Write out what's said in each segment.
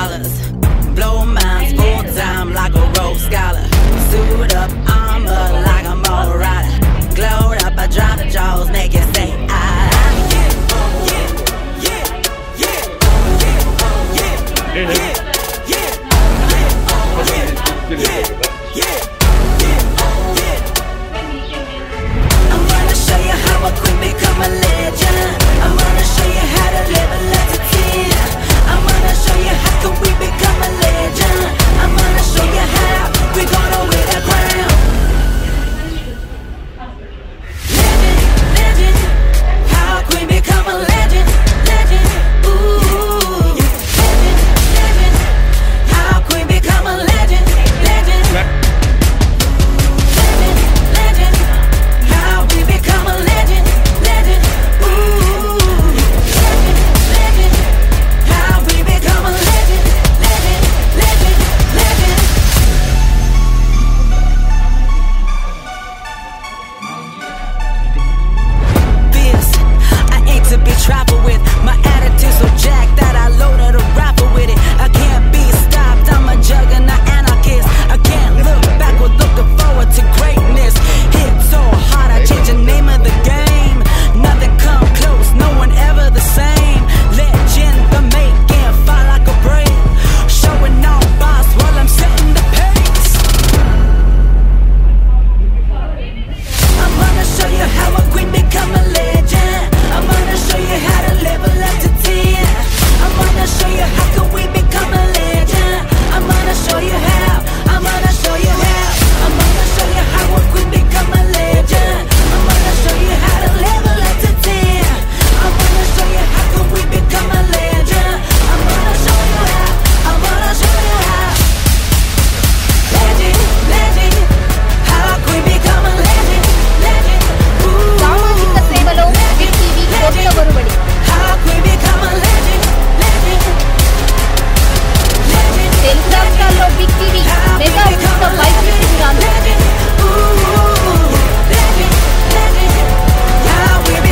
dollars. Blow minds full time like a rogue scholar. Suit up, armor like a mole rider. Glowed up, I drop jaws, make it say I'm gonna show you how a queen become a legend. I'm gonna show you how to live a life to 10. I'm gonna show you how can we become a legend. I'm gonna show you how we gonna win the crown. Legend, how a queen become a legend. Ooh, legend, how a queen become a legend. Travel with my attitude so jacked that I loaded a rapper with it. I can't be stopped, I'm a juggernaut anarchist. I can't look backward, looking forward to greatness. Hit so hard, I change the name of the game. Nothing come close, no one ever the same. Legend, the making, fly like a brave. Showing off boss while I'm setting the pace. I'm gonna show you how a queen become a legend. I'm gonna show you how to level up to 10. I'm gonna show you how can we become a legend. I'm gonna show you how. I'm gonna show you how. I'm gonna show you how a queen become a legend. I'm gonna show you how to level up to 10. I'm gonna show you how can we become a legend. I'm gonna show you how. I'm gonna show you how. Legend, how a queen become a legend. సామాజిక సేవలో big TV కొత్త ఒరవడి. తెలుగు రాష్ట్రాల్లో big TV mega ఉచిత వైద్య శిబిరాలు.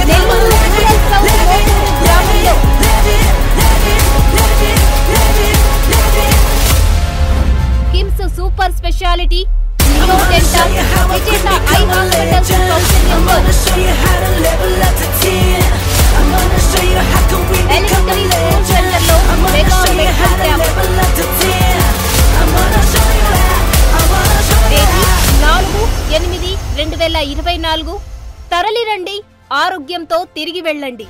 Nellore rural south Moturu గ్రామంలో KIMS super speciality neo dental విజేత I hospitals సౌజన్యంతో ఎలక్ట్రికల్ స్పోర్ట్స్ సెంటర్లో మెగా మెడికల్ క్యాంప్. తేదీ 4/8/2024. తరలిరండి, ఆరోగ్యంతో తిరిగి వెళ్ళండి.